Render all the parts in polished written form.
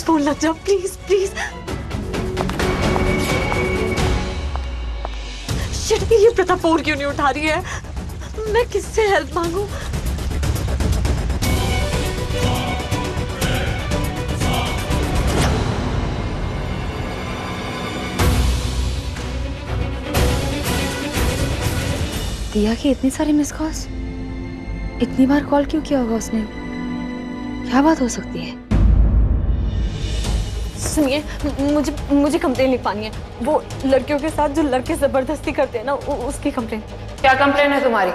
Phone लग जा please please. Shit, ये प्रथा फोन क्यों नहीं उठा रही है? मैं किससे हेल्प मांगू? दिया कि इतनी सारी मिस कॉल्स, इतनी बार कॉल क्यों किया होगा उसने? क्या बात हो सकती है? सुनिए, मुझे कंप्लेन लिखवानी है। वो लड़कियों के साथ जो लड़के जबरदस्ती करते हैं ना, उसकी कंप्लेन। क्या कंप्लेन है तुम्हारी?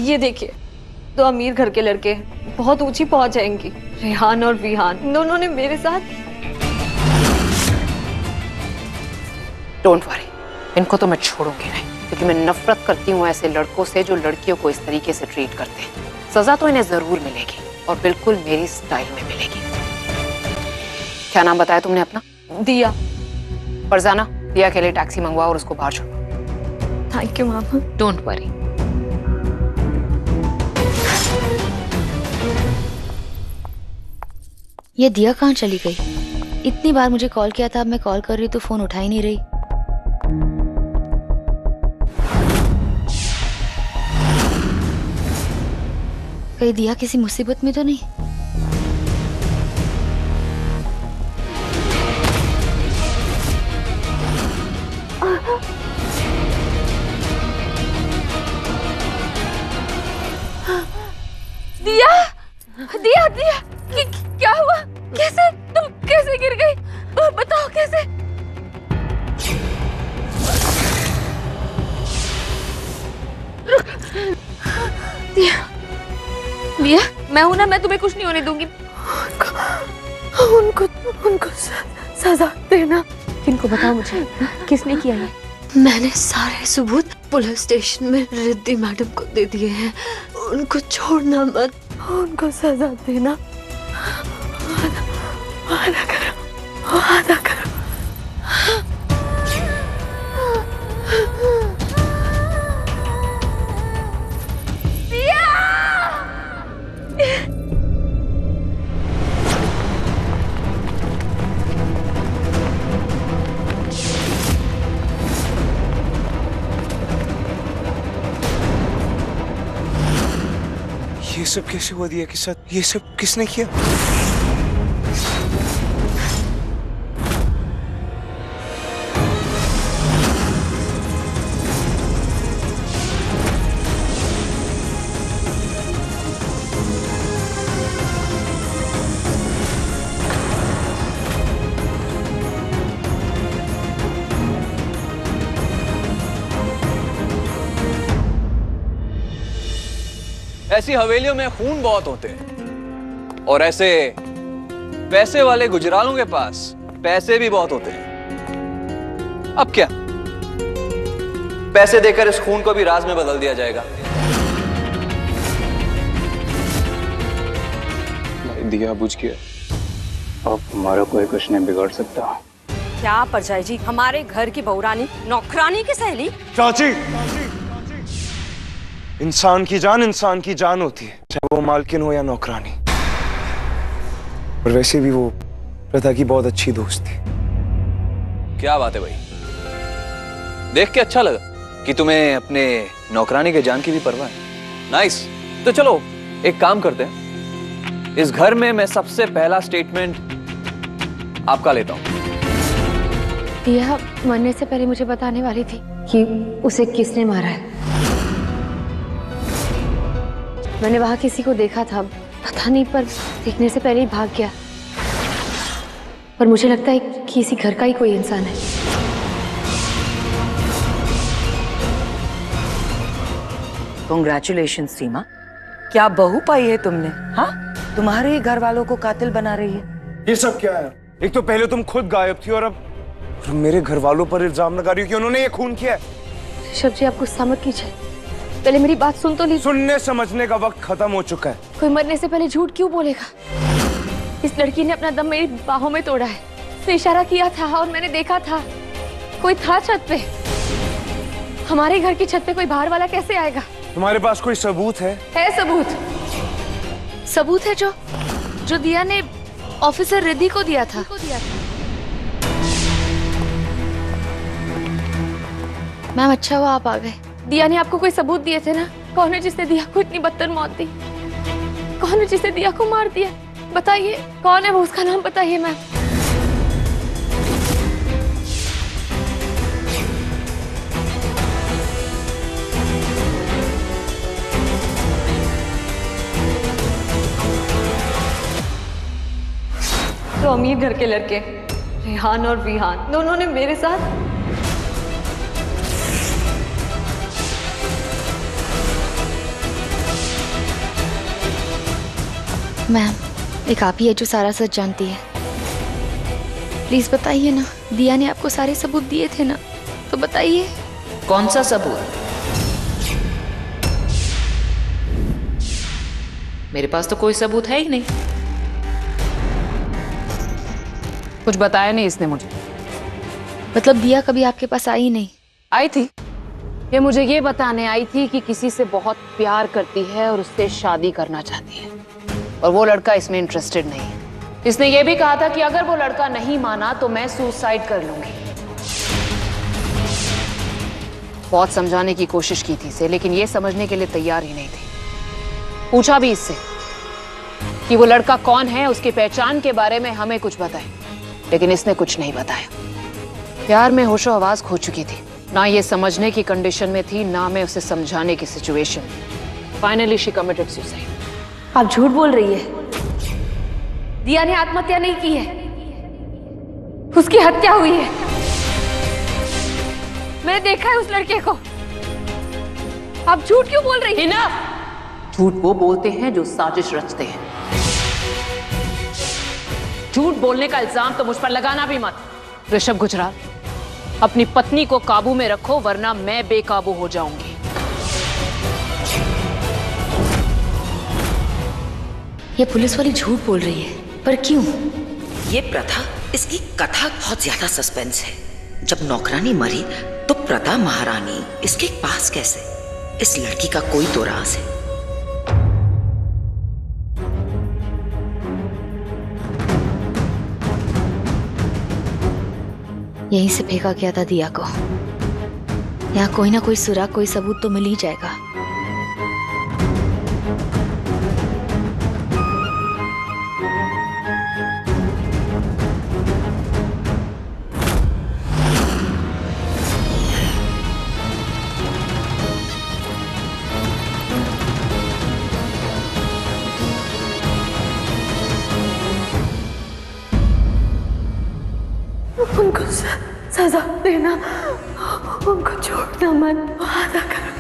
ये देखिए, दो अमीर घर के लड़के बहुत ऊंची पहुंच जाएंगी। रेहान और विहान दोनों ने मेरे साथ। डोंट वरी, इनको तो मैं छोड़ूंगी नहीं, क्योंकि मैं नफरत करती हूँ ऐसे लड़कों से जो लड़कियों को इस तरीके से ट्रीट करते हैं। सजा तो इन्हें जरूर मिलेगी, और बिल्कुल मेरी स्टाइल में मिलेगी। क्या नाम बताया तुमने अपना? दिया। फरजाना, दिया के लिए टैक्सी मंगवाओ और उसको बाहर छोड़ो। Thank you mama. Don't worry. ये दिया कहाँ चली गई? इतनी बार मुझे कॉल किया था, अब मैं कॉल कर रही तो फोन उठा ही नहीं रही। कहीं दिया किसी मुसीबत में तो नहीं? दिया, दिया, दिया, क्या हुआ? कैसे तुम कैसे गिर गई? बताओ कैसे? दिया, दिया, मैं हूं ना, मैं तुम्हें कुछ नहीं होने दूंगी। उनको सजा देना। किनको बताओ मुझे, किसने किया ये? मैंने सारे सबूत पुलिस स्टेशन में रिद्धि मैडम को दे दिए हैं। उनको छोड़ना मत, उनको सजा देना। वादा करो, वादा करो। ये सब कैसे हुआ दिया के साथ? ये सब किसने किया? ऐसी हवेलियों में खून बहुत होते हैं, और ऐसे पैसे वाले गुजरालों के पास पैसे भी बहुत होते हैं। अब क्या, पैसे देकर इस खून को भी राज में बदल दिया जाएगा। दिया बुझ गया, अब हमारा कोई कुछ नहीं बिगाड़ सकता। क्या परजाई जी, हमारे घर की बहुरानी नौकरानी की सहेली? चाची, इंसान की जान होती है, चाहे वो मालकिन हो या नौकरानी। और वैसे भी वो प्रथा की बहुत अच्छी दोस्त थी। क्या बात है भाई, देख के अच्छा लगा कि तुम्हें अपने नौकरानी के जान की भी परवाह है। नाइस। तो चलो एक काम करते हैं, इस घर में मैं सबसे पहला स्टेटमेंट आपका लेता हूं। दिया मरने से पहले मुझे बताने वाली थी कि उसे किसने मारा है। मैंने वहां किसी को देखा था, पता नहीं, पर देखने से पहले ही भाग गया। पर मुझे लगता है कि इसी घर का ही कोई इंसान है। कांग्रेचुलेशन सीमा, क्या बहू पाई है तुमने? हाँ, तुम्हारे ही घर वालों को कातिल बना रही है। ये सब क्या है? एक तो पहले तुम खुद गायब थी, और अब मेरे घर वालों पर इल्जाम लगा रही हो कि उन्होंने ये खून किया है। ऋषभ जी, आप गुस्सा मत कीजिए, पहले मेरी बात सुन तो लीजिए। सुनने समझने का वक्त खत्म हो चुका है। कोई मरने से पहले झूठ क्यों बोलेगा? इस लड़की ने अपना दम मेरी बाहों में तोड़ा है। उसने इशारा किया था और मैंने देखा था, कोई था छत पे। हमारे घर की छत पे कोई बाहर वाला कैसे आएगा? तुम्हारे पास कोई सबूत है? है सबूत। सबूत है जो दिया ने ऑफिसर रिद्धि को दिया था। मैम अच्छा हुआ आप आ गए। दिया ने आपको कोई सबूत दिए थे ना? कौन है जिसने दिया को इतनी बदतर मौत दी? कौन है जिसने दिया को मार दिया? बताइए कौन है वो, उसका नाम बताइए मैम। तो अमीर घर के लड़के रेहान और विहान दोनों ने मेरे साथ मैम, एक आप ही है जो सारा सच जानती है। प्लीज बताइए ना, दिया ने आपको सारे सबूत दिए थे ना, तो बताइए। कौन सा सबूत? मेरे पास तो कोई सबूत है ही नहीं। कुछ बताया नहीं इसने मुझे। मतलब दिया कभी आपके पास आई नहीं? आई थी, ये मुझे ये बताने आई थी कि किसी से बहुत प्यार करती है और उससे शादी करना चाहती है, और वो लड़का इसमें इंटरेस्टेड नहीं है। इसने ये भी कहा था कि अगर वो लड़का नहीं माना तो मैं सुसाइड कर लूंगी। बहुत समझाने की कोशिश की थी इसे, लेकिन ये समझने के लिए तैयार ही नहीं थी। पूछा भी इससे कि वो लड़का कौन है, उसकी पहचान के बारे में हमें कुछ बताए, लेकिन इसने कुछ नहीं बताया। प्यार में होशो आवाज खो चुकी थी, ना ये समझने की कंडीशन में थी, ना मैं उसे समझाने की सिचुएशन में। Finally she committed suicide. आप झूठ बोल रही है। दिया ने आत्महत्या नहीं की है, उसकी हत्या हुई है। मैंने देखा है उस लड़के को। आप झूठ क्यों बोल रही है? इनफ! झूठ वो बोलते हैं जो साजिश रचते हैं। झूठ बोलने का इल्जाम तो मुझ पर लगाना भी मत। ऋषभ गुजराल, अपनी पत्नी को काबू में रखो, वरना मैं बेकाबू हो जाऊंगी। ये पुलिस वाली झूठ बोल रही है, पर क्यों? ये प्रथा, इसकी कथा बहुत ज्यादा सस्पेंस है। जब नौकरानी मरी तो प्रथा महारानी इसके पास कैसे? इस लड़की का कोई तो राज है। यहीं से फेंका गया था दिया को। यहाँ कोई ना कोई सुराग, कोई सबूत तो मिल ही जाएगा। उनको सजा देना, उनको छोड़ना मत, वादा करो।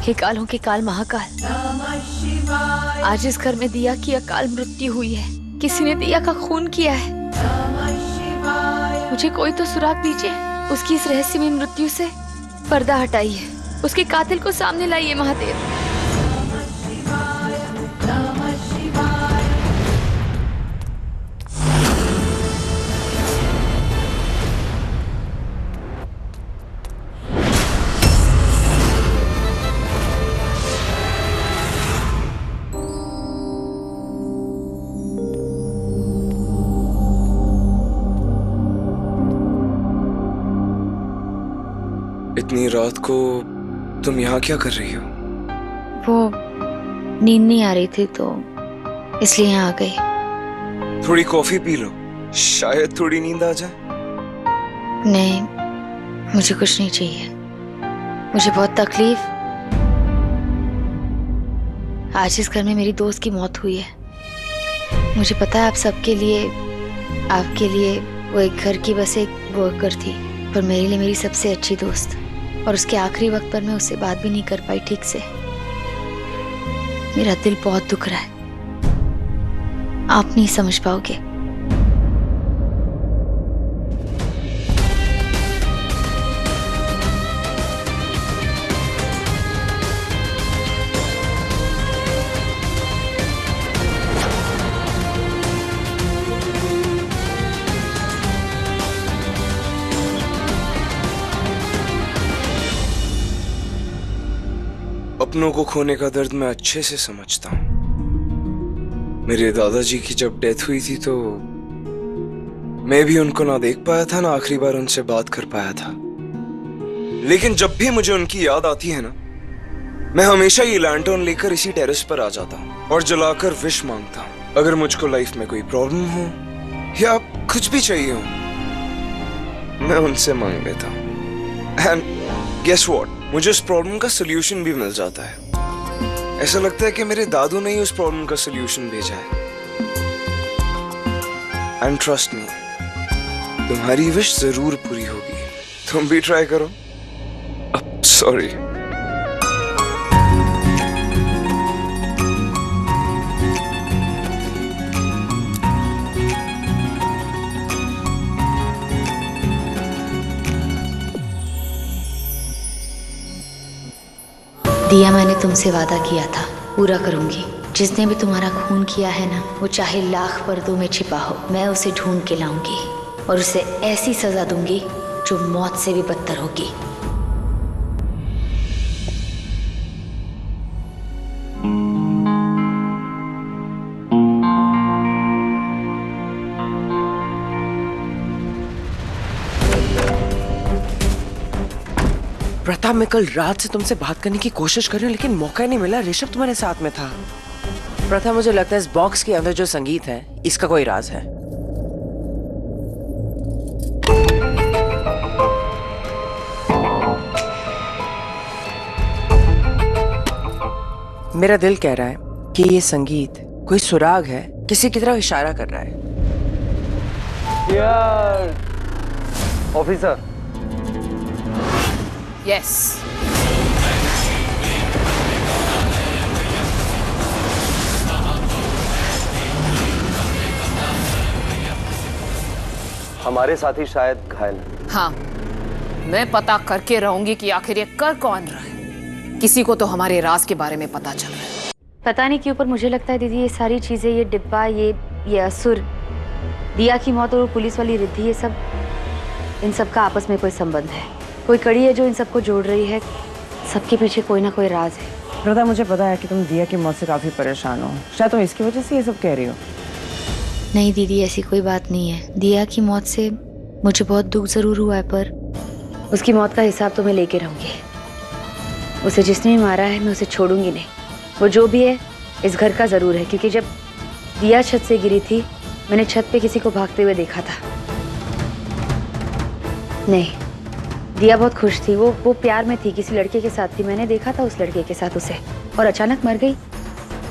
हे कालों के काल महाकाल, आज इस घर में दिया की अकाल मृत्यु हुई है। किसी ने दिया का खून किया है। मुझे कोई तो सुराग दीजिए। उसकी इस रहस्यमय मृत्यु से पर्दा हटाइए, उसके कातिल को सामने लाइए महादेव। इतनी रात को तुम यहाँ क्या कर रही हो? वो नींद नहीं आ रही थी तो इसलिए यहाँ आ गई। थोड़ी कॉफी पी लो, शायद थोड़ी नींद आ जाए। नहीं, मुझे कुछ नहीं चाहिए। मुझे बहुत तकलीफ। आज इस घर में मेरी दोस्त की मौत हुई है। मुझे पता है आप सबके लिए, आपके लिए वो एक घर की बस एक वर्कर थी, पर मेरे लिए मेरी सबसे अच्छी दोस्त। और उसके आखिरी वक्त पर मैं उससे बात भी नहीं कर पाई ठीक से। मेरा दिल बहुत दुख रहा है, आप नहीं समझ पाओगे। अपनों को खोने का दर्द मैं अच्छे से समझता हूँ। मेरे दादाजी की जब डेथ हुई थी तो मैं भी उनको ना देख पाया था, ना आखिरी बार उनसे बात कर पाया था। लेकिन जब भी मुझे उनकी याद आती है ना, मैं हमेशा ये लैंटर्न लेकर इसी टेरेस पर आ जाता हूँ और जलाकर विश मांगता हूँ। अगर मुझको लाइफ में कोई प्रॉब्लम हो या कुछ भी चाहिए हो, मैं उनसे मांग लेता हूँ। एंड गेस व्हाट, मुझे उस प्रॉब्लम का सोल्यूशन भी मिल जाता है। ऐसा लगता है कि मेरे दादू ने ही उस प्रॉब्लम का सोल्यूशन भेजा है। एंड ट्रस्ट मी, तुम्हारी विश जरूर पूरी होगी। तुम भी ट्राई करो। सॉरी। दिया, मैंने तुमसे वादा किया था, पूरा करूंगी। जिसने भी तुम्हारा खून किया है ना, वो चाहे लाख पर्दों में छिपा हो, मैं उसे ढूंढ के लाऊंगी और उसे ऐसी सजा दूंगी जो मौत से भी बदतर होगी। प्रथा, मैं कल रात से तुमसे बात करने की कोशिश कर रही हूँ लेकिन मौका नहीं मिला। ऋषभ तुम्हारे साथ में था। प्रथा, मुझे लगता है इस बॉक्स के अंदर जो संगीत है इसका कोई राज है। मेरा दिल कह रहा है कि ये संगीत कोई सुराग है, किसी की तरफ इशारा कर रहा है। यार ऑफिसर। यस। हमारे साथी शायद घायल हैं। हाँ, मैं पता करके रहूंगी कि आखिर ये कर कौन रहा है। किसी को तो हमारे राज के बारे में पता चल रहा है। पता नहीं क्यों, पर मुझे लगता है दीदी, ये सारी चीजें, ये डिब्बा, ये असुर, दिया की मौत और वो पुलिस वाली रिद्धि, ये सब, इन सब का आपस में कोई संबंध है। कोई कड़ी है जो इन सबको जोड़ रही है। सबके पीछे कोई ना कोई राज है। प्रथा, मुझे पता है कि तुम दिया की मौत से काफी परेशान हो। शायद तुम इसकी वजह से ये सब कह रही हो। नहीं दीदी, ऐसी कोई बात नहीं है। दिया की मौत से मुझे बहुत दुख जरूर हुआ है, पर उसकी मौत का हिसाब तो मैं लेके रहूंगी। उसे जिसने भी मारा है, मैं उसे छोड़ूंगी नहीं। वो जो भी है इस घर का जरूर है, क्योंकि जब दिया छत से गिरी थी, मैंने छत पे किसी को भागते हुए देखा था। नहीं, दिया बहुत खुश थी। वो प्यार में थी, किसी लड़के के साथ थी। मैंने देखा था उस लड़के के साथ उसे, और अचानक मर गई।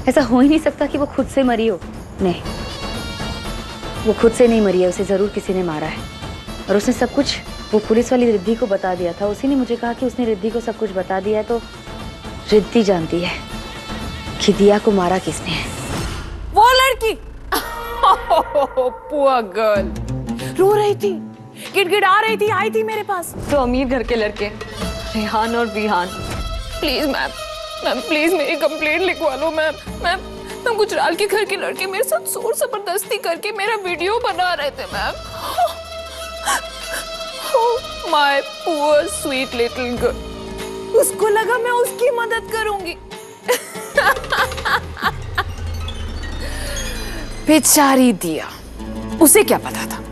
ऐसा हो ही नहीं सकता कि वो खुद से मरी हो। नहीं, वो खुद से नहीं मरी है, उसे जरूर किसी ने मारा है। और उसने सब कुछ वो पुलिस वाली रिद्धि को बता दिया था। उसी ने मुझे कहा कि उसने रिद्धि को सब कुछ बता दिया है, तो रिद्धि जानती है कि दिया को मारा किसने है। वो लड़की पुअर गर्ल रो रही थी, गिड़गिड़ा रही थी, आई थी मेरे पास। तो अमीर घर के लड़के रेहान और विहान। प्लीज मैम प्लीज मेरी कंप्लेंट लिखवा लो मैम। मैम गुजराल के घर के लड़के मेरे साथ जोर जबरदस्ती करके मेरा वीडियो बना रहे थे ma'am. My poor sweet little girl. उसको लगा मैं उसकी मदद करूंगी। बेचारी दिया, उसे क्या पता था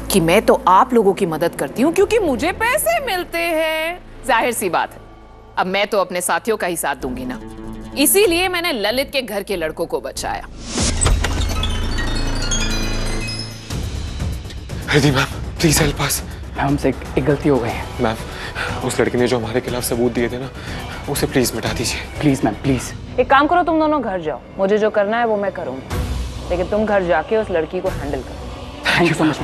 कि मैं तो आप लोगों की मदद करती हूँ क्योंकि मुझे पैसे मिलते हैं। जाहिर सी बात है, अब मैं तो अपने साथियों का ही साथ दूंगी ना। इसीलिए मैंने ललित के घर के लड़कों को बचाया। Riddhi ma'am, please help us. Ma'am, हमसे एक गलती हो गई है। मैम, उस लड़के ने जो हमारे खिलाफ सबूत दिए थे ना, उसे प्लीज मिटा दीजिए। Please ma'am, please. एक काम करो, तुम दोनों घर जाओ। मुझे जो करना है वो मैं करूंगी, लेकिन तुम घर जाके उस लड़की को हैंडल करो। Thank you so much.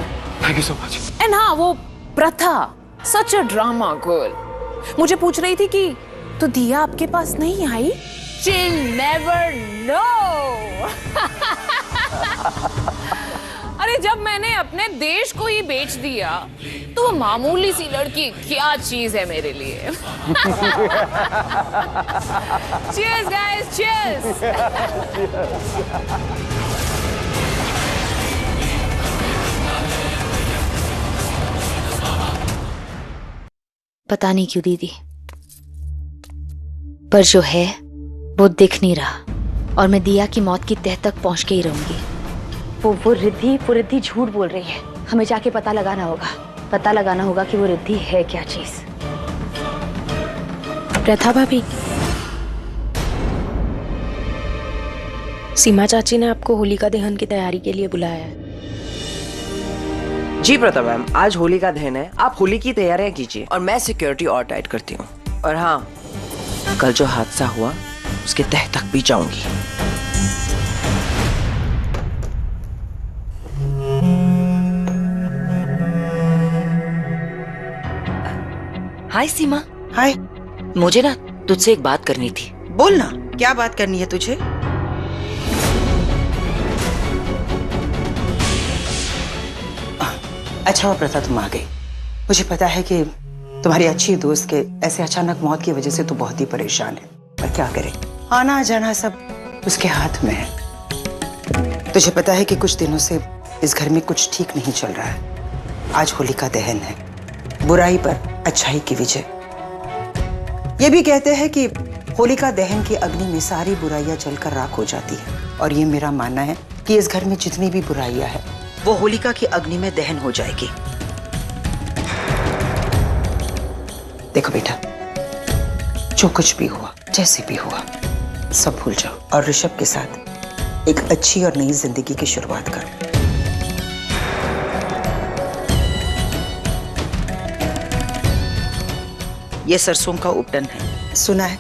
Thank you so much. And हाँ, वो प्रथा, सच अ ड्रामा गर्ल, मुझे पूछ रही थी कि तो दिया आपके पास नहीं आई। She'll never know। अरे जब मैंने अपने देश को ही बेच दिया तो वो मामूली सी लड़की क्या चीज है मेरे लिए। Cheers guys, cheers। पता नहीं क्यों दीदी, पर जो है वो दिख नहीं रहा, और मैं दिया की मौत की तह तक पहुंच के ही रहूंगी। वो रिद्धि झूठ बोल रही है। हमें जाके पता लगाना होगा कि वो रिद्धि है क्या चीज। प्रथा भाभी, सीमा चाची ने आपको होलिका दहन की तैयारी के लिए बुलाया है। जी प्रथा मैम, आज होली का दहन है, आप होली की तैयारियां कीजिए और मैं सिक्योरिटी और टाइट करती हूँ। और हाँ, कल जो हादसा हुआ उसके तह तक भी जाऊंगी। हाय सीमा। हाय। मुझे ना तुझसे एक बात करनी थी। बोल ना, क्या बात करनी है तुझे? अच्छा हुआ प्रथा तुम आ गई। मुझे पता है कि तुम्हारी अच्छी दोस्त के ऐसे अचानक मौत की वजह से तू बहुत ही परेशान है, पर क्या करे, आना जाना सब उसके हाथ में है। तुझे पता है कि कुछ दिनों से इस घर में कुछ ठीक नहीं चल रहा है। आज होलिका दहन है, बुराई पर अच्छाई की विजय। ये भी कहते हैं कि होलिका दहन की अग्नि में सारी बुराइयां जलकर राख हो जाती है, और ये मेरा मानना है कि इस घर में जितनी भी बुराइयां हैं वो होलिका की अग्नि में दहन हो जाएगी। देखो बेटा, जो कुछ भी हुआ, जैसे भी हुआ, सब भूल जाओ और ऋषभ के साथ एक अच्छी और नई जिंदगी की शुरुआत करो। ये सरसों का उपटन है, सुना है?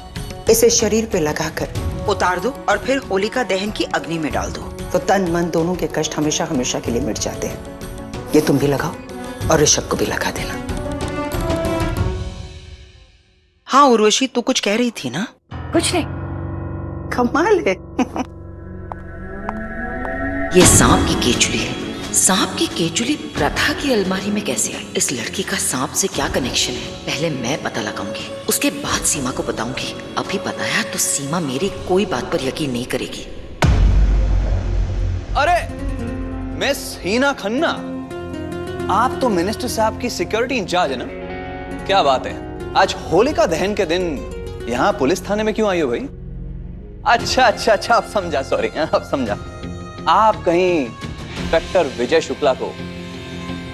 इसे शरीर पे लगाकर उतार दो और फिर होलिका दहन की अग्नि में डाल दो, तो तन मन दोनों के कष्ट हमेशा हमेशा के लिए मिट जाते हैं। ये तुम भी लगाओ और ऋषभ को भी लगा देना। हाँ उर्वशी, तू कुछ कह रही थी ना? कुछ नहीं। कमाल है। ये सांप की केचुली है। सांप की केचुली प्रथा की अलमारी में कैसे आई? इस लड़की का सांप से क्या कनेक्शन है? पहले मैं पता लगाऊंगी, उसके बाद सीमा को बताऊंगी। अभी बताया तो सीमा मेरी कोई बात पर यकीन नहीं करेगी। अरे मिस हीना खन्ना, आप तो मिनिस्टर साहब की सिक्योरिटी इंचार्ज है ना? क्या बात है, आज होलिका दहन के दिन यहाँ पुलिस थाने में क्यों आई हो भाई? अच्छा, अब समझा, सॉरी, अब समझा। आप कहीं इंस्पेक्टर विजय शुक्ला को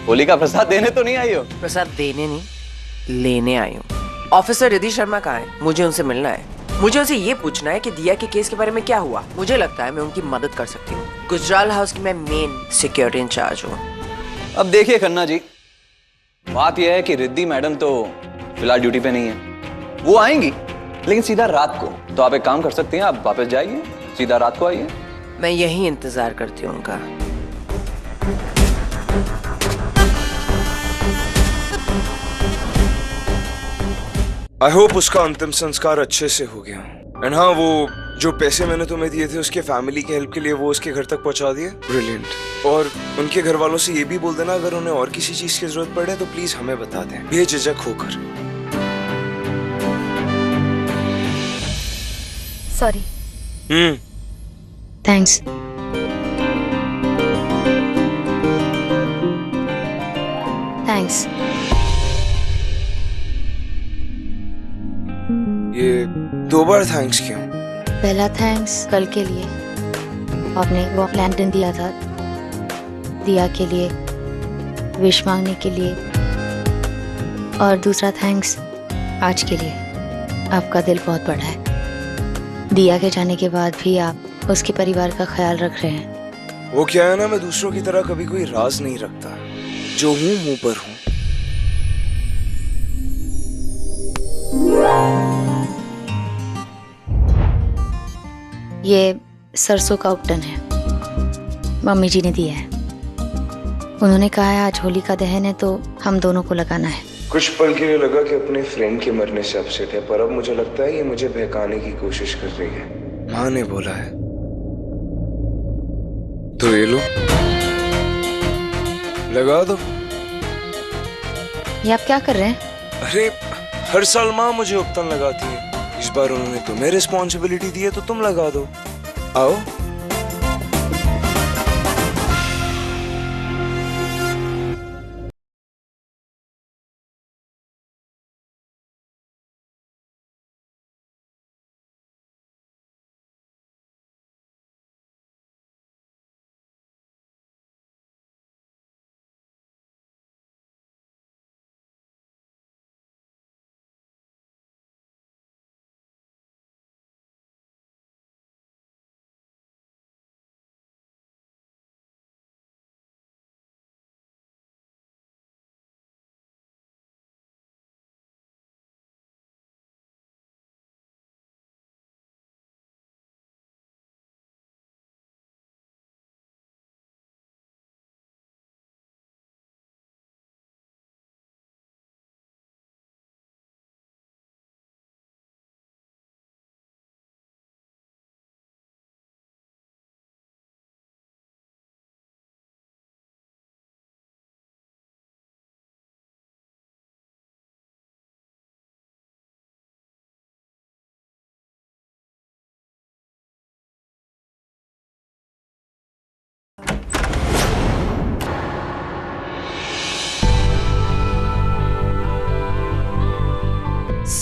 होलिका प्रसाद देने तो नहीं आई हो? प्रसाद देने नहीं, लेने आई हूँ। ऑफिसर रिद्धि शर्मा कहाँ है? मुझे उनसे मिलना है। मुझे उनसे ये पूछना है कि दिया के केस के बारे में क्या हुआ। मुझे लगता है मैं उनकी मदद कर सकती हूँ। गुजराल हाउस की मैं मेन सिक्योरिटी इंचार्ज हूँ। अब देखिए खन्ना जी, बात यह है कि रिद्धि मैडम तो फिलहाल ड्यूटी पे नहीं है। वो आएंगी लेकिन सीधा रात को। तो आप एक काम कर सकती हैं, आप वापस जाइए, सीधा रात को आइए। मैं यही इंतजार करती हूँ उनका। आई होप उसका अंतिम संस्कार अच्छे से हो गया। एंड हाँ, वो जो पैसे मैंने तुम्हें दिए थे उसके फैमिली के हेल्प के लिए, वो उसके घर तक पहुंचा दिए। ब्रिलियंट। और उनके घर वालों से ये भी बोल देना, अगर उन्हें और किसी चीज की जरूरत पड़े तो प्लीज हमें बता दें, बेझिझक होकर। सॉरी। थैंक्स। थैंक्स। ये 2 बार थैंक्स क्यों? पहला थैंक्स कल के लिए, आपने वो लैंटर्न दिया था, दिया के लिए, विश मांगने के लिए। और दूसरा थैंक्स आज के लिए। आपका दिल बहुत बड़ा है। दिया के जाने के बाद भी आप उसके परिवार का ख्याल रख रहे हैं। वो क्या है ना, मैं दूसरों की तरह कभी कोई राज नहीं रखता। जो हूं मुंह पर हूं। ये सरसों का उपटन है, मम्मी जी ने दिया है। उन्होंने कहा है आज होली का दहन है तो हम दोनों को लगाना है। कुछ पल के लिए लगा कि अपने फ्रेंड के मरने से अपसेट है, पर अब मुझे लगता है ये मुझे बहकाने की कोशिश कर रही है। माँ ने बोला है तो ये लो, लगा दो। ये आप क्या कर रहे हैं? अरे हर साल माँ मुझे उपटन लगाती है, इस बार उन्होंने तुम्हें रिस्पॉन्सिबिलिटी दी है तो तुम लगा दो। आओ।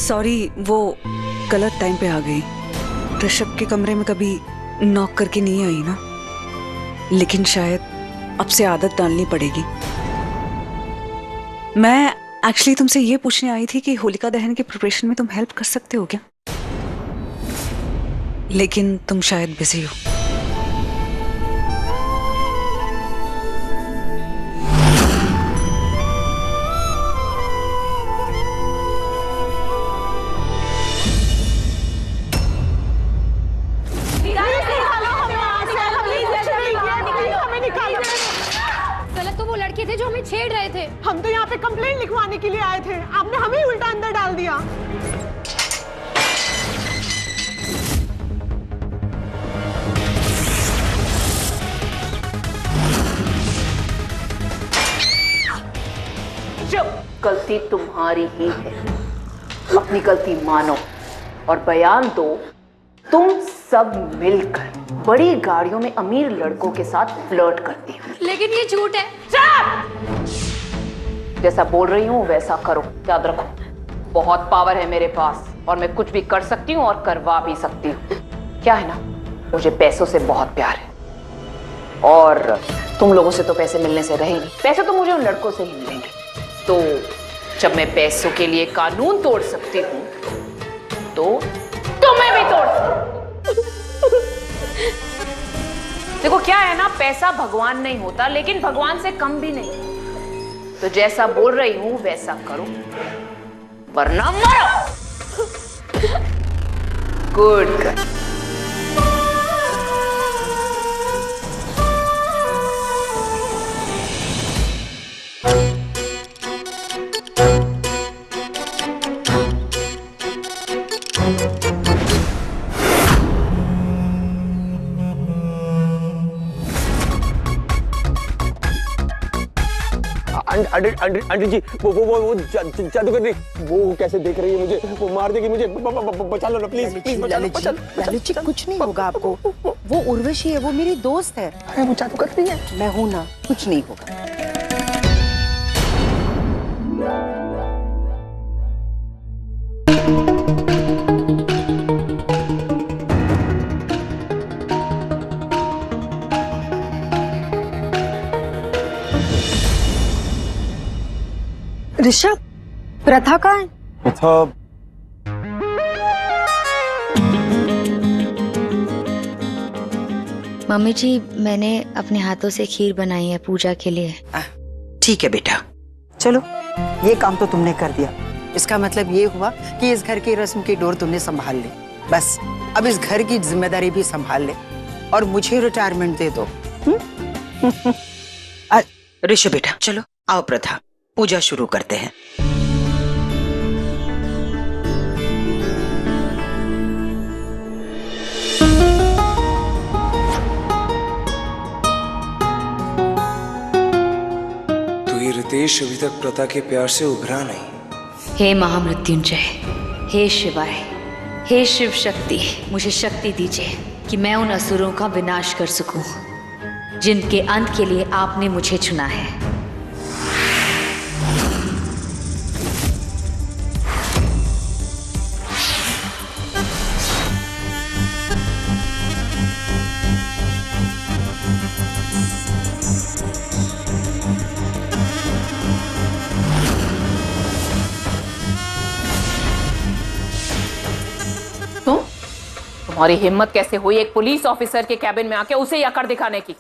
सॉरी, वो गलत टाइम पे आ गई। ऋषभ के कमरे में कभी नॉक करके नहीं आई ना, लेकिन शायद अब से आदत डालनी पड़ेगी। मैं एक्चुअली तुमसे ये पूछने आई थी कि होलिका दहन के प्रिपरेशन में तुम हेल्प कर सकते हो क्या? लेकिन तुम शायद बिजी हो। गलत तो वो लड़के थे जो हमें छेड़ रहे थे। हम तो यहाँ पे कंप्लेंट लिखवाने के लिए आए थे, आपने हमें ही उल्टा अंदर डाल दिया। गलती तुम्हारी ही है, अपनी गलती मानो और बयान दो। तुम सब मिलकर बड़ी गाड़ियों में अमीर लड़कों के साथ फ्लर्ट करती हो। लेकिन ये झूठ है। जैसा बोल रही हूँ वैसा करो, याद रखो बहुत पावर है मेरे पास और मैं कुछ भी कर सकती हूँ और करवा भी सकती हूँ। क्या है ना, मुझे पैसों से बहुत प्यार है और तुम लोगों से तो पैसे मिलने से रहे नहीं, पैसे तो मुझे उन लड़कों से ही मिलेंगे। तो जब मैं पैसों के लिए कानून तोड़ सकती हूँ तो तुम्हें भी तोड़ सकती। देखो क्या है ना, पैसा भगवान नहीं होता लेकिन भगवान से कम भी नहीं। तो जैसा बोल रही हूं वैसा करो वरना मरो। Good girl. आंटी जी, वो जादूगरनी, वो कैसे देख रही है मुझे, वो मार देगी मुझे, बचा लो ना प्लीज, प्लीज बचा लो। ललित जी, कुछ नहीं होगा आपको, वो उर्वशी है, वो मेरी दोस्त है। अरे वो जादूगरनी है। मैं हूं ना, कुछ नहीं होगा। ऋषभ, प्रथा कहाँ है? प्रथा मम्मी जी, मैंने अपने हाथों से खीर बनाई है पूजा के लिए। ठीक है बेटा, चलो ये काम तो तुमने कर दिया। इसका मतलब ये हुआ कि इस घर की रस्म की डोर तुमने संभाल ली। बस अब इस घर की जिम्मेदारी भी संभाल ले और मुझे रिटायरमेंट दे दो। ऋषभ बेटा, चलो आओ प्रथा, पूजा शुरू करते हैं। तो ये रितेश अभी तक प्रथा के प्यार से उभरा नहीं। हे महामृत्युंजय, हे शिवाय, हे शिव शक्ति, मुझे शक्ति दीजिए कि मैं उन असुरों का विनाश कर सकूं जिनके अंत के लिए आपने मुझे चुना है। तुम्हारी हिम्मत कैसे हुई एक पुलिस ऑफिसर के कैबिन में आके उसे अकड़ दिखाने की?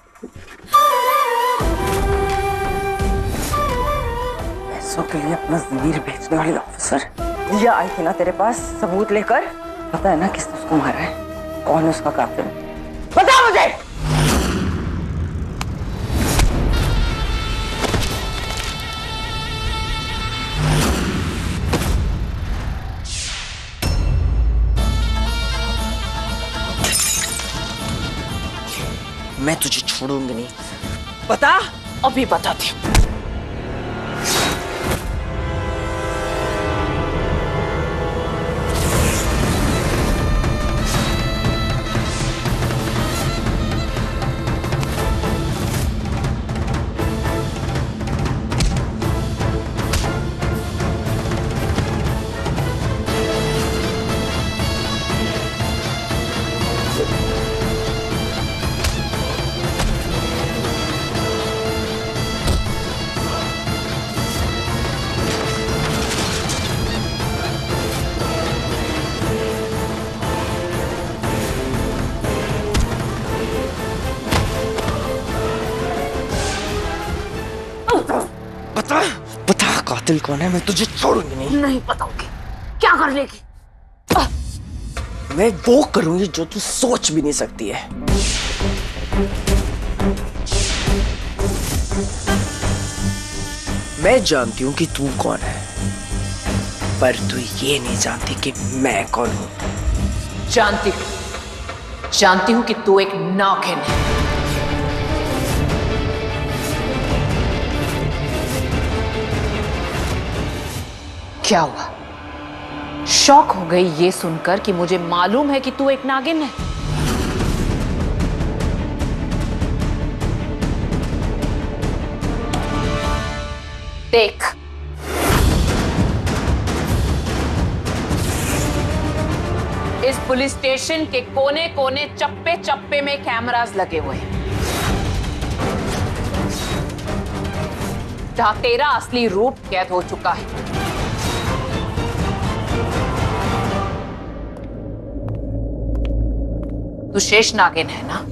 पैसों के लिए अपना ज़मीर बेचने वाली ऑफिसर। दिया आई थी ना तेरे पास सबूत लेकर, पता है ना किसने उसको मारा है, कौन है उसका कातिल? बता मुझे। मैं तुझे छोड़ूंगी नहीं। बता। अभी बताती हूँ। कातिल कौन है मैं तुझे छोड़ूंगी नहीं। नहीं बताऊंगी। क्या कर लेगी? मैं वो करूंगी जो तू सोच भी नहीं सकती है। मैं जानती हूं कि तू कौन है, पर तू ये नहीं जानती कि मैं कौन हूं। जानती हूं कि तू एक नागिन है। क्या हुआ? शॉक हो गई ये सुनकर कि मुझे मालूम है कि तू एक नागिन है? देख, इस पुलिस स्टेशन के कोने कोने चप्पे चप्पे में कैमरास लगे हुए हैं, जहां तेरा असली रूप कैद हो चुका है। तू शेष नागिन है ना?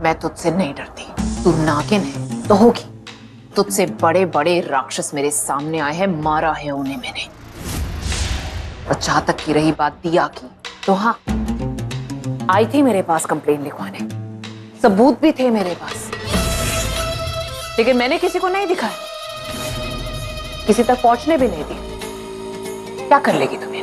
मैं तुझसे नहीं डरती। तू नागिन है तो होगी। तुझसे बड़े बड़े राक्षस मेरे सामने आए हैं, मारा है उन्हें मैंने। और जहां तक की रही बात दिया की, तो हाँ, आई थी मेरे पास कंप्लेन लिखवाने, सबूत भी थे मेरे पास, लेकिन मैंने किसी को नहीं दिखाया, किसी तक पहुंचने भी नहीं दिया। क्या कर लेगी तू मेरा?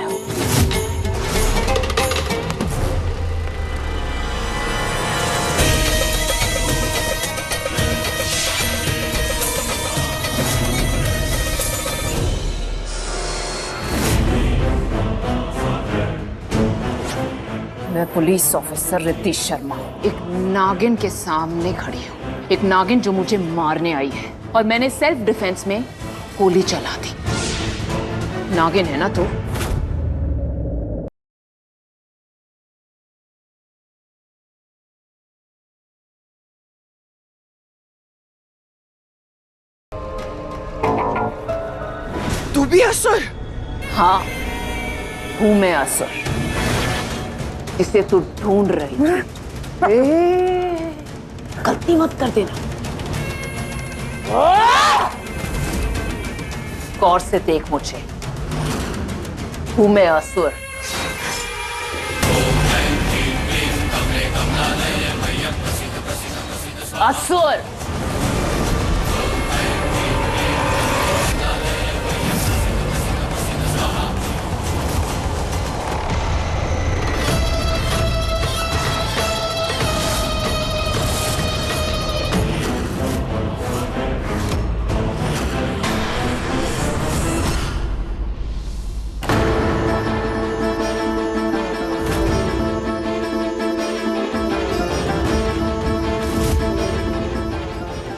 मैं पुलिस ऑफिसर रिद्धि शर्मा एक नागिन के सामने खड़ी हूँ, एक नागिन जो मुझे मारने आई है, और मैंने सेल्फ डिफेंस में गोली चला दी। नागिन है ना तू? तू भी असुर? हाँ, हूं मैं असुर, इसे तू ढूंढ रही है। गलती मत कर देना। गौर से देख मुझे, हूं मैं असुर। असुर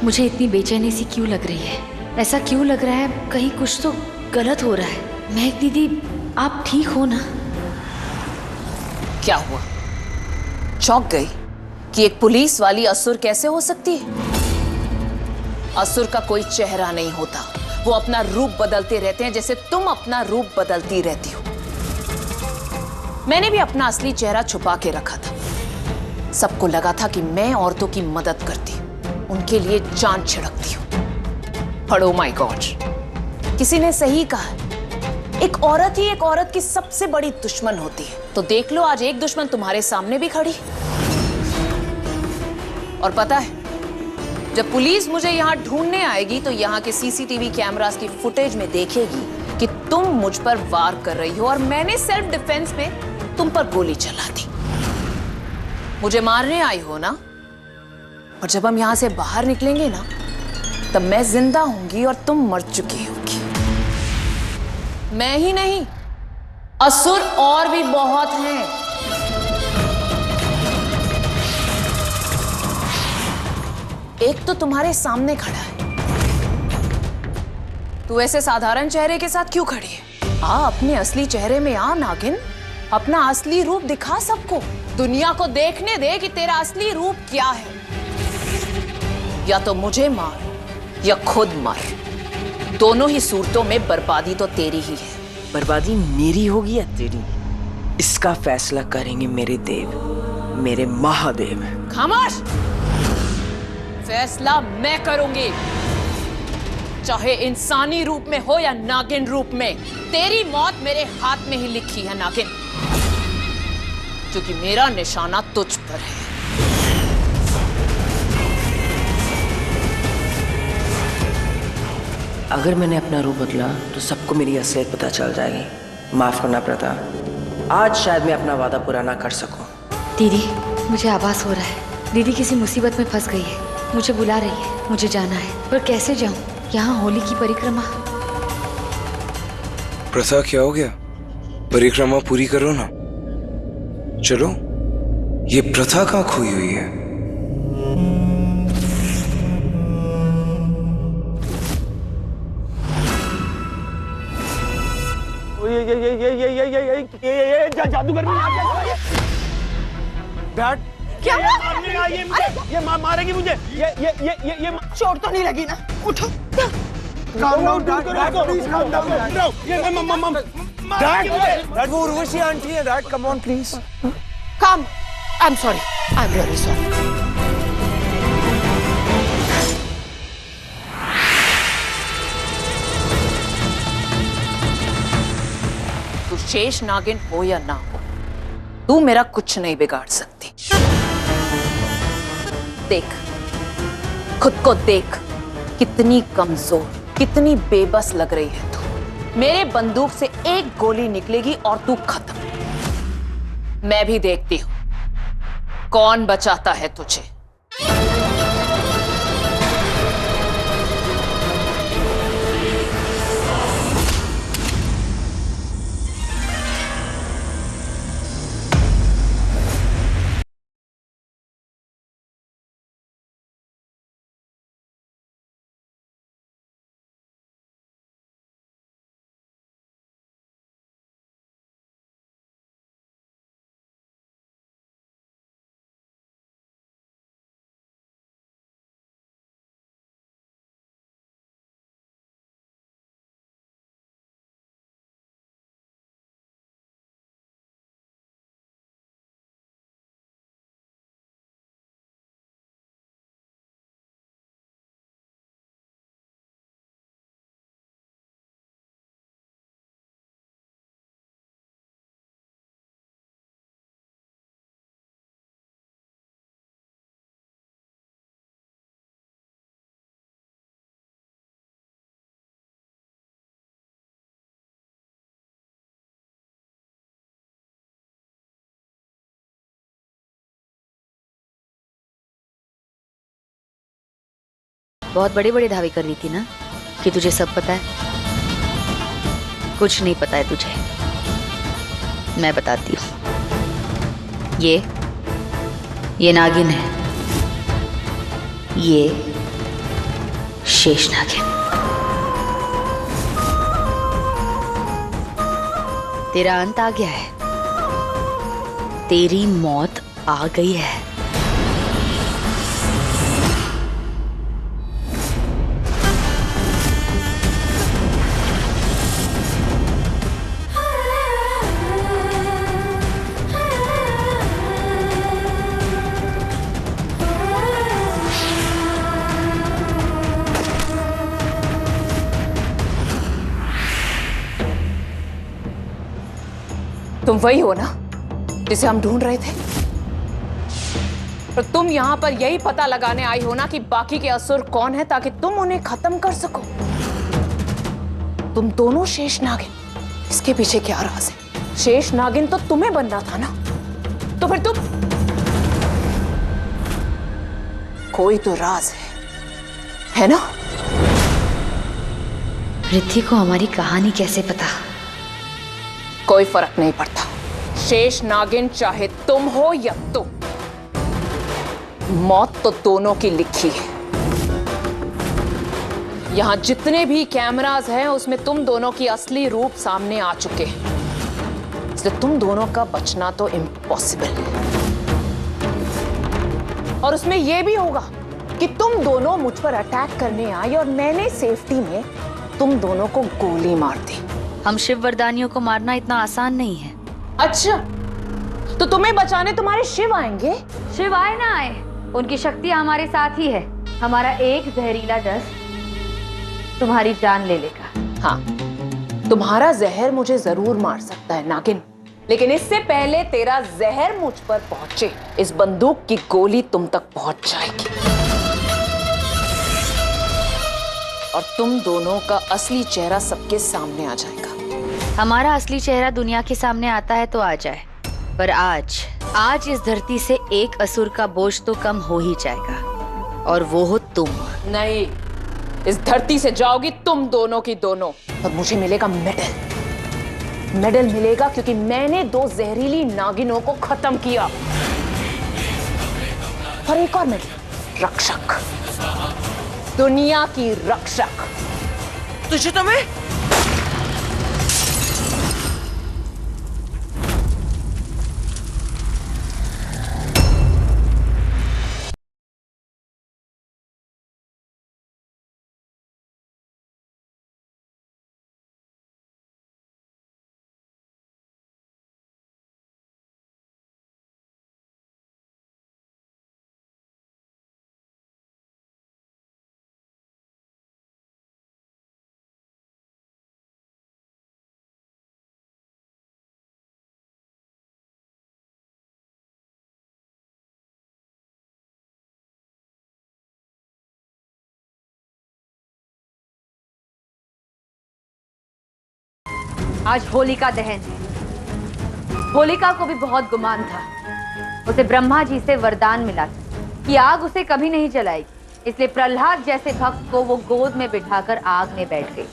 मुझे इतनी बेचैनी सी क्यों लग रही है? ऐसा क्यों लग रहा है कहीं कुछ तो गलत हो रहा है? महक दीदी, आप ठीक हो ना? क्या हुआ? चौंक गई कि एक पुलिस वाली असुर कैसे हो सकती है? असुर का कोई चेहरा नहीं होता, वो अपना रूप बदलते रहते हैं, जैसे तुम अपना रूप बदलती रहती हो। मैंने भी अपना असली चेहरा छुपा के रखा था। सबको लगा था कि मैं औरतों की मदद करती हूँ, उनके लिए जान छिड़कती हूँ। पर ओ माय गॉड, किसी ने सही कहा, एक औरत ही एक औरत की सबसे बड़ी दुश्मन होती है। तो देख लो, आज एक दुश्मन तुम्हारे सामने भी खड़ी। और पता है, जब पुलिस मुझे यहाँ ढूंढने आएगी तो यहाँ के सीसीटीवी कैमरास की फुटेज में देखेगी कि तुम मुझ पर वार कर रही हो और मैंने सेल्फ डिफेंस में तुम पर गोली चला दी। मुझे मारने आई हो ना? और जब हम यहां से बाहर निकलेंगे ना, तब मैं जिंदा होंगी और तुम मर चुकी होगी। मैं ही नहीं, असुर और भी बहुत हैं। एक तो तुम्हारे सामने खड़ा है, तू ऐसे साधारण चेहरे के साथ क्यों खड़ी है? आ अपने असली चेहरे में आ नागिन, अपना असली रूप दिखा सबको, दुनिया को देखने दे कि तेरा असली रूप क्या है। या तो मुझे मार या खुद मार, दोनों ही सूरतों में बर्बादी तो तेरी ही है। बर्बादी मेरी होगी या तेरी, इसका फैसला करेंगे मेरे देव, मेरे महादेव। खामोश! फैसला मैं करूंगी, चाहे इंसानी रूप में हो या नागिन रूप में। तेरी मौत मेरे हाथ में ही लिखी है नागिन, क्योंकि मेरा निशाना तुझ पर है। अगर मैंने अपना रूप बदला तो सबको मेरी असलियत पता चल जाएगी। माफ करना प्रथा, आज शायद मैं अपना वादा पूरा ना कर सकूं। दीदी, मुझे आभास हो रहा है दीदी किसी मुसीबत में फंस गई है। मुझे बुला रही है, मुझे जाना है, पर कैसे जाऊं? यहाँ होली की परिक्रमा। प्रथा, क्या हो गया? परिक्रमा पूरी करो ना। चलो, ये प्रथा कहाँ खोई हुई है? ये जादूगर भी आ गया। डैड, क्या ये मारेगी मुझे। ये चोट तो नहीं लगी ना? उठो। डैड, वो उर्वशी आंटी है। Dad, come on please. Come. I am sorry, I am really sorry. तू शेष नागिन हो या ना हो, तू मेरा कुछ नहीं बिगाड़ सकती। देख, खुद को देख, कितनी कमजोर, कितनी बेबस लग रही है तू। मेरे बंदूक से एक गोली निकलेगी और तू खत्म। मैं भी देखती हूं कौन बचाता है तुझे। बहुत बड़े बड़े दावे कर रही थी ना कि तुझे सब पता है। कुछ नहीं पता है तुझे, मैं बताती हूँ। ये नागिन है, ये शेष नागिन। तेरा अंत आ गया है, तेरी मौत आ गई है। तुम वही हो ना जिसे हम ढूंढ रहे थे? और तुम यहां पर यही पता लगाने आई हो ना कि बाकी के असुर कौन है, ताकि तुम उन्हें खत्म कर सको। तुम दोनों शेष नागिन, इसके पीछे क्या राज है? शेष नागिन तो तुम्हें बनना था ना, तो फिर तुम, कोई तो राज है ना? रिद्धि को हमारी कहानी कैसे पता? कोई फर्क नहीं पड़ता। शेष नागिन चाहे तुम हो या तुम, मौत तो दोनों की लिखी है। यहाँ जितने भी कैमरास हैं उसमें तुम दोनों की असली रूप सामने आ चुके हैं, इसलिए तुम दोनों का बचना तो इम्पॉसिबल है। और उसमें यह भी होगा कि तुम दोनों मुझ पर अटैक करने आए और मैंने सेफ्टी में तुम दोनों को गोली मार दी। हम शिव वरदानियों को मारना इतना आसान नहीं है। अच्छा, तो तुम्हें बचाने तुम्हारे शिव आएंगे? शिव आए ना आए, उनकी शक्तियां हमारे साथ ही है। हमारा एक जहरीला डस तुम्हारी जान ले लेगा। हाँ, तुम्हारा जहर मुझे जरूर मार सकता है नागिन, लेकिन इससे पहले तेरा जहर मुझ पर पहुंचे, इस बंदूक की गोली तुम तक पहुंच जाएगी और तुम दोनों का असली चेहरा सबके सामने आ जाएगा। हमारा असली चेहरा दुनिया के सामने आता है तो आ जाए, पर आज इस धरती से एक असुर का बोझ तो कम हो ही जाएगा, और वो हो तुम। नहीं, इस धरती से जाओगी तुम दोनों की दोनों, और मुझे मिलेगा मेडल मिलेगा, क्योंकि मैंने 2 जहरीली नागिनों को खत्म किया। और एक और मेडल, रक्षक, दुनिया की रक्षक। तुझे तो मैं आज होलिका दहन है। होलिका को भी बहुत गुमान था, उसे ब्रह्मा जी से वरदान मिला था कि आग उसे कभी नहीं जलाएगी, इसलिए प्रहलाद जैसे भक्त को वो गोद में बिठाकर आग में बैठ गई।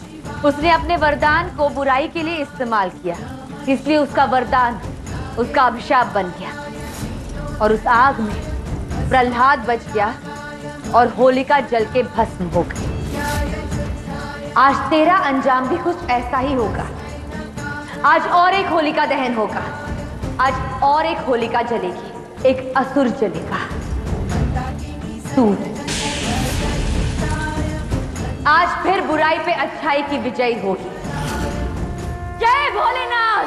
उसने अपने वरदान को बुराई के लिए इस्तेमाल किया, इसलिए उसका वरदान उसका अभिशाप बन गया और उस आग में प्रहलाद बच गया और होलिका जल के भस्म हो गई। आज तेरा अंजाम भी कुछ ऐसा ही होगा। आज और एक होलिका दहन होगा, आज और एक होलिका जलेगी, एक असुर जलेगा, तू। आज फिर बुराई पे अच्छाई की विजयी होगी। जय भोलेनाथ।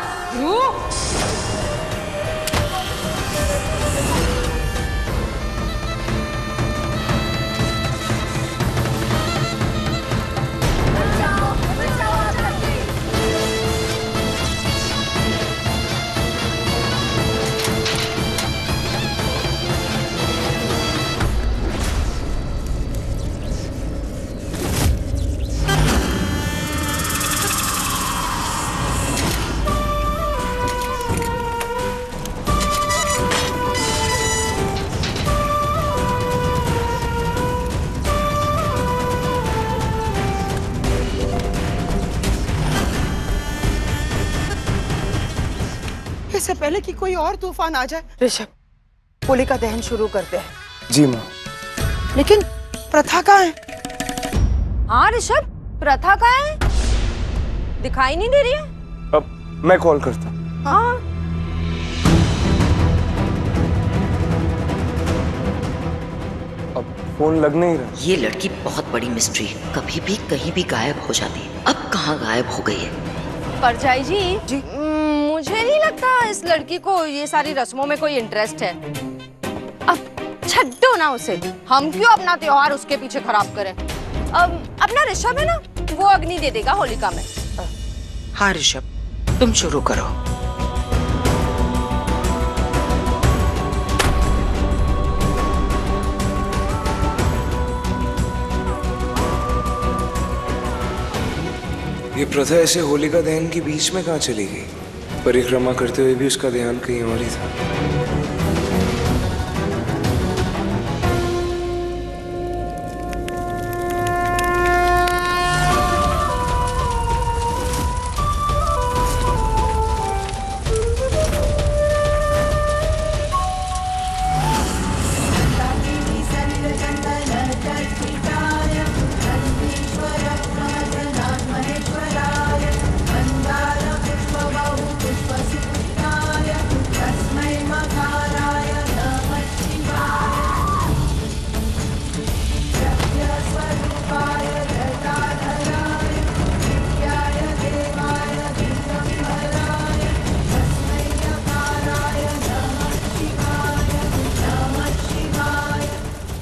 इससे पहले कि कोई और तूफान आ जाए, ऋषभ, होलिका दहन शुरू करते हैं। जी माँ। लेकिन प्रथा कहाँ है? हाँ ऋषभ, प्रथा कहाँ है? दिखाई नहीं दे रही है। अब मैं कॉल करता। हाँ। अब फोन लग नहीं रहा। ये लड़की बहुत बड़ी मिस्ट्री है, कभी भी कहीं भी गायब हो जाती है। अब कहाँ गायब हो गई है? परछाई जी, मुझे नहीं लगता इस लड़की को ये सारी रस्मों में कोई इंटरेस्ट है। अब छड्डो ना उसे, हम क्यों अपना त्योहार उसके पीछे खराब करें। अपना ऋषभ है ना, वो अग्नि दे देगा होलिका में। हाँ ऋषभ, तुम शुरू करो। ये प्रथा ऐसे होलिका दहन के बीच में कहाँ चली गई? परिक्रमा करते हुए भी उसका ध्यान कहीं और ही था।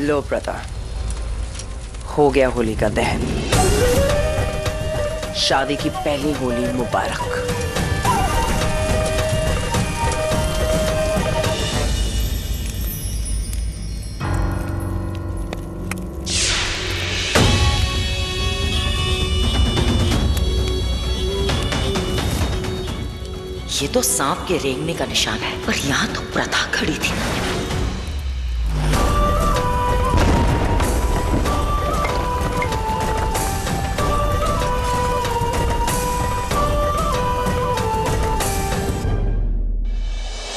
लो प्रथा, हो गया होली का दहन। शादी की पहली होली मुबारक। ये तो सांप के रेंगने का निशान है, पर यहाँ तो प्रथा खड़ी थी।